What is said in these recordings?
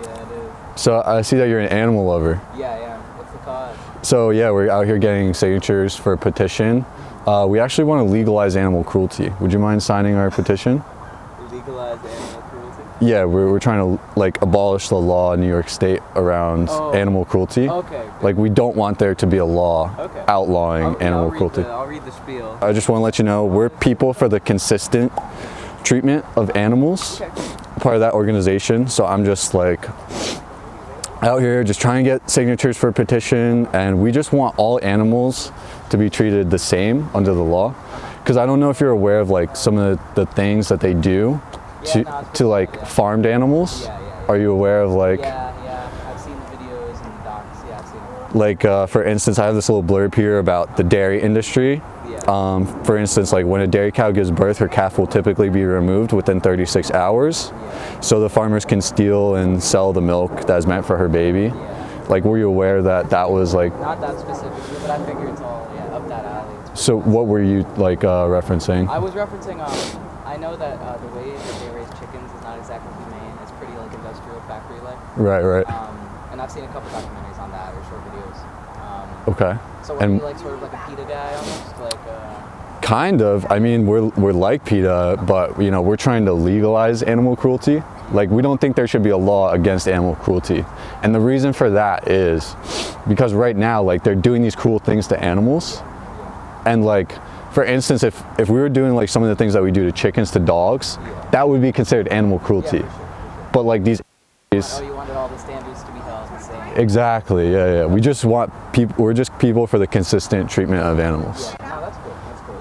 Yeah, it is. So I see that you're an animal lover. Yeah, yeah. What's the cause? So yeah, we're out here getting signatures for a petition. We actually want to legalize animal cruelty. Would you mind signing our petition? Legalize animal cruelty? Yeah, we're trying to like abolish the law in New York State around animal cruelty. Okay. Like we don't want there to be a law outlawing animal cruelty. I'll read the spiel. I just want to let you know we're people for the consistent treatment of animals. Okay. Part of that organization. So I'm just like out here just trying to get signatures for a petition, and we just want all animals to be treated the same under the law. Because I don't know if you're aware of like some of the things that they do to like farmed animals. Are you aware of like? Yeah, I've seen the videos and the docs. Yeah, I've seen them. Like for instance, I have this little blurb here about the dairy industry. For instance, like when a dairy cow gives birth, her calf will typically be removed within 36 hours. So the farmers can steal and sell the milk that is meant for her baby. Like, were you aware that that was like? Not that specifically, but I figure it's all up that alley. So what were you like referencing? I was referencing. I know that the way that they raise chickens is not exactly humane. It's pretty like industrial factory-like. Right. And I've seen a couple documentaries on that or short videos. Okay. So are you like sort of like a PETA guy almost, like? Kind of. I mean, we're like PETA, but you know, we're trying to legalize animal cruelty. Like, we don't think there should be a law against animal cruelty, and the reason for that is because right now, like, they're doing these cruel things to animals, and like, for instance, if we were doing like some of the things that we do to chickens, to dogs, that would be considered animal cruelty. Yeah, for sure. But like these. Oh, you wanted all the standards to be held the same. Exactly. Yeah. We just want people. We're just people for the consistent treatment of animals. Yeah. No, that's cool.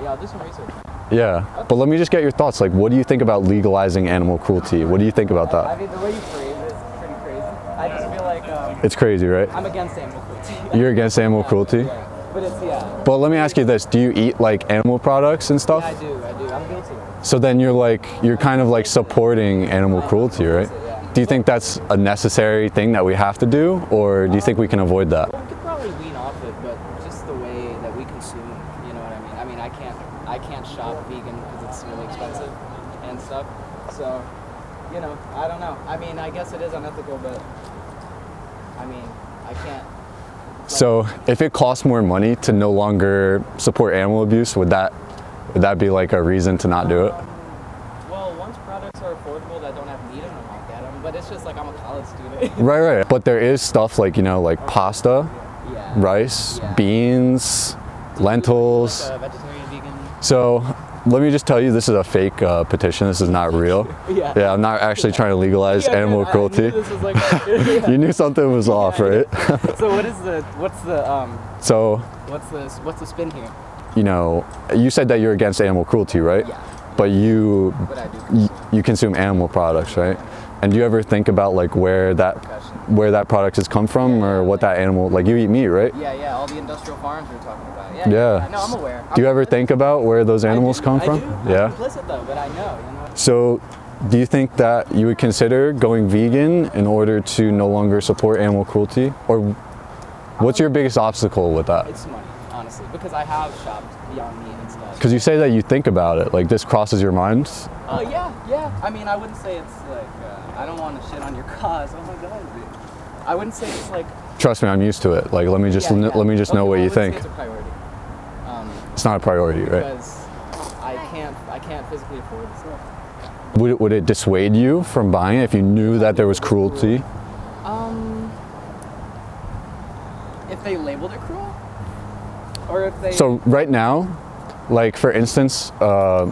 Yeah, I'll do some research. Yeah, but let me just get your thoughts. Like, what do you think about legalizing animal cruelty? What do you think about that? I mean, the way you phrase it is pretty crazy. I just feel like it's crazy, right? I'm against animal cruelty. You're against animal cruelty? Yeah. But it's But let me ask you this: do you eat like animal products and stuff? Yeah, I do. I'm guilty. So then you're kind of like supporting animal cruelty, right? Do you think that's a necessary thing that we have to do, or do you think we can avoid that? Well, we could probably wean off it, but just the way that we consume, you know what I mean? I mean, I can't shop vegan because it's really expensive and stuff. So, you know, I don't know. I mean, I guess it is unethical, but I mean, I can't. So, if it costs more money to no longer support animal abuse, would that be like a reason to not do it? Well, once products are affordable that don't have meat in them, I'll get them. But it's just like I'm a college student. Right. But there is stuff like, you know, like pasta, rice, beans, lentils. Like vegetarian, vegan. So let me just tell you, this is a fake petition. This is not real. Yeah, I'm not actually trying to legalize animal cruelty. I knew this was like You knew something was off, right? So what's the spin here? You know, you said that you're against animal cruelty, right? Yeah. But you But you consume animal products, right? And do you ever think about like where that product has come from, or what that animal, like, you eat meat, right? Yeah, all the industrial farms we're talking about. Yeah. No, I'm aware. Do you ever think about where those animals come from? Yeah. I'm implicit though, but I know, you know. So, do you think that you would consider going vegan in order to no longer support animal cruelty? Or what's your biggest obstacle with that? It's money, honestly, because I have shopped Beyond Meat and stuff. Because you say that you think about it, like this crosses your mind? Oh, yeah. I mean, I wouldn't say it's like, I don't want to shit on your cause. Oh my God. I wouldn't say it's like. Trust me, I'm used to it. Like, let me just know what you think. It's a priority. It's not a priority, right? Because I can't physically afford the stuff. Would it dissuade you from buying it if you knew that there was cruelty? If they labeled it cruel, or if they. So right now, like for instance, we're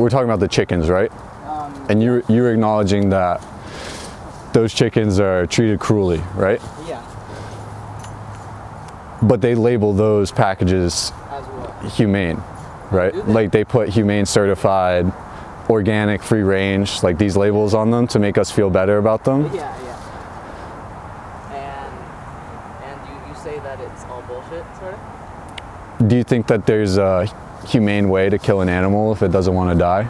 talking about the chickens, right? And you're acknowledging that those chickens are treated cruelly, right? Yeah. But they label those packages As what? humane, right? Do they? Like they put humane certified, organic, free range, like these labels on them to make us feel better about them. Yeah. And you say that it's all bullshit, sort of? Do you think that there's a humane way to kill an animal if it doesn't want to die?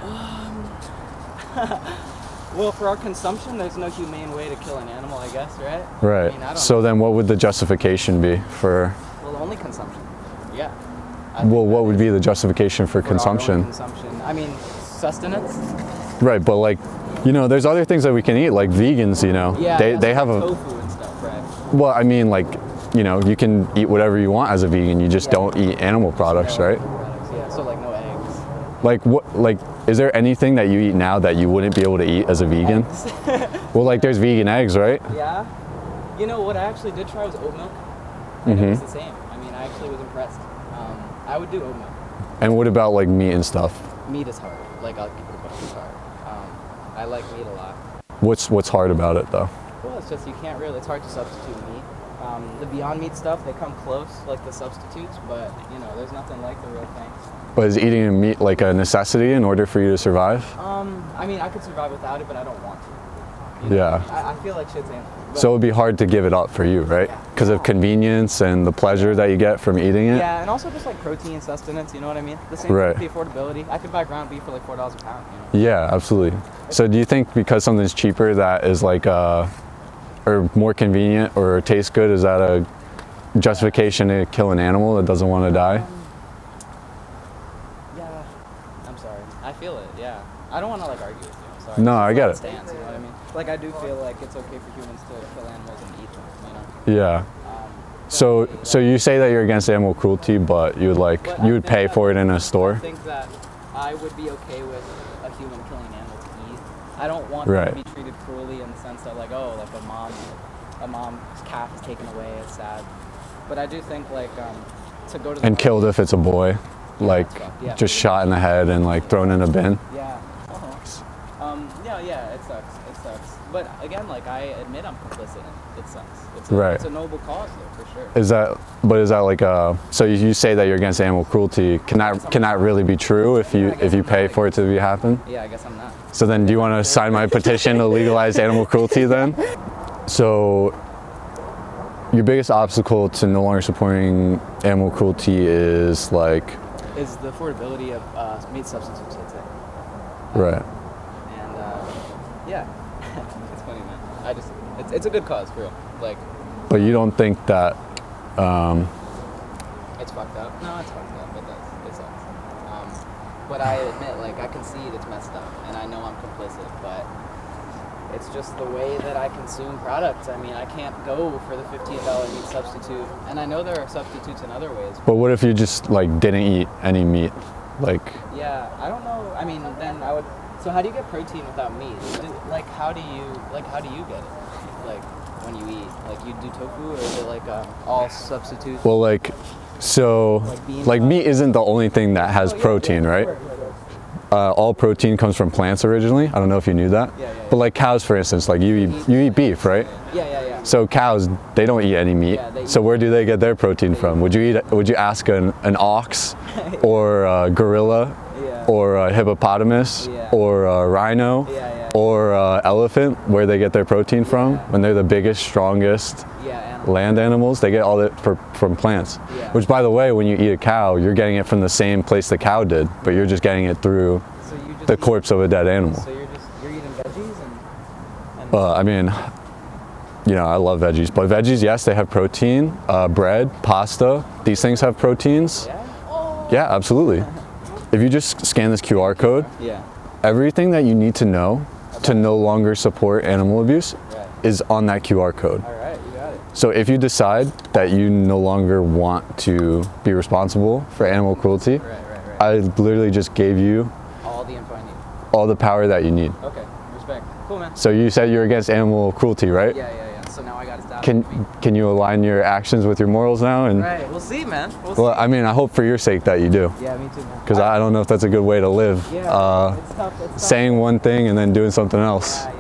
Well, for our consumption, there's no humane way to kill an animal, I guess, right? Right. I mean, I don't So know. then what would the justification be for? Well, only consumption. Yeah. Well, what would be the justification for For consumption? our own consumption. I mean, sustenance. Right, but like You know, there's other things that we can eat, like vegans, you know. Yeah, They have a, tofu and stuff, right? well, I mean, like, you know, you can eat whatever you want as a vegan, you just don't eat animal products, right? Yeah, so like no eggs. Like what, like, is there anything that you eat now that you wouldn't be able to eat as a vegan? Well, like there's vegan eggs, right? Yeah. You know what I actually did try was oat milk. And it was the same. I mean, I actually was impressed. I would do oat milk. And what about like meat and stuff? Meat is hard. Like I'll give it a buck, it's hard. I like meat a lot. What's hard about it though? Well, it's just you can't really. It's hard to substitute meat. The Beyond Meat stuff, they come close, like the substitutes, but you know, there's nothing like the real thing. But is eating meat like a necessity in order for you to survive? I mean, I could survive without it, but I don't want to. You know? Yeah. I feel like shit's animal. So it would be hard to give it up for you, right? Because of convenience and the pleasure that you get from eating it? Yeah, and also just like protein sustenance, you know what I mean? The same Right. with the affordability. I could buy ground beef for like $4 a pound, you know? Yeah, absolutely. So do you think because something's cheaper that is like, or more convenient or tastes good, is that a justification to kill an animal that doesn't want to die? Yeah, I'm sorry. I feel it, yeah. I don't want to like argue with you, I'm sorry. No, I get it. Stance, you know what I mean? Like I do feel like it's okay for humans to kill animals and eat them, you know? Yeah. So you say that you're against animal cruelty, but you would like, But you I would think pay that- for it in a I store? think that I would be okay with a human killing an animal to eat. I don't want them to be treated cruelly in the sense that like, oh, like a mom's calf is taken away, it's sad. But I do think like to go to the And killed if it's a boy, like that's fucked, yeah. just shot in the head and like thrown in a bin? Yeah. Yeah, it sucks. It sucks. But again, like I admit I'm complicit in it. It sucks. Right. It's a noble cause though, for sure. Is that like so you say that you're against animal cruelty, can that really be true if you pay for it to happen? Yeah, I guess I'm not. So then do you want to sign my petition to legalize animal cruelty then? So your biggest obstacle to no longer supporting animal cruelty is like? Is the affordability of meat substitutes, I'd say. Right. And yeah, it's funny, man. It's a good cause, for real. Like. But you don't think that? It's fucked up. No, it's fucked up. It sucks. But I admit, like, I concede it's messed up, and I know I'm complicit, but it's just the way that I consume products. I mean, I can't go for the $15 meat substitute, and I know there are substitutes in other ways. But what if you just like didn't eat any meat, like? Yeah, I don't know. I mean, then I would. So how do you get protein without meat? Like, how do you get it? Like, when you eat, like, you do tofu, or is it like all substitutes? Well, like, so like meat isn't the only thing that has protein, right? All protein comes from plants originally. I don't know if you knew that. Yeah. But like cows, for instance, like you eat beef, right? Yeah. So cows, they don't eat any meat. Yeah, So where do they get their protein from? Would you ask an ox, or a gorilla, or a hippopotamus, or a rhino, or a elephant, where they get their protein from? When they're the biggest, strongest land animals, they get all that from plants. Which, by the way, when you eat a cow, you're getting it from the same place the cow did, but you're just getting it through the corpse of a dead animal. So you're eating veggies and I mean, you know, I love veggies, but veggies, yes, they have protein. Bread, pasta, these things have proteins. Yeah, absolutely. If you just scan this QR code, everything that you need to know to no longer support animal abuse is on that QR code. All right, you got it. So if you decide that you no longer want to be responsible for animal cruelty, I literally just gave you All the info I need. all the power that you need. Okay, respect. Cool, man. So you said you're against animal cruelty, right? Yeah. So now I got to stop. Can you align your actions with your morals now? And Right, we'll see, man. well, I mean, I hope for your sake that you do, Yeah, me too, man. because I don't know if that's a good way to live. Yeah, it's tough. Saying one thing and then doing something else. Yeah.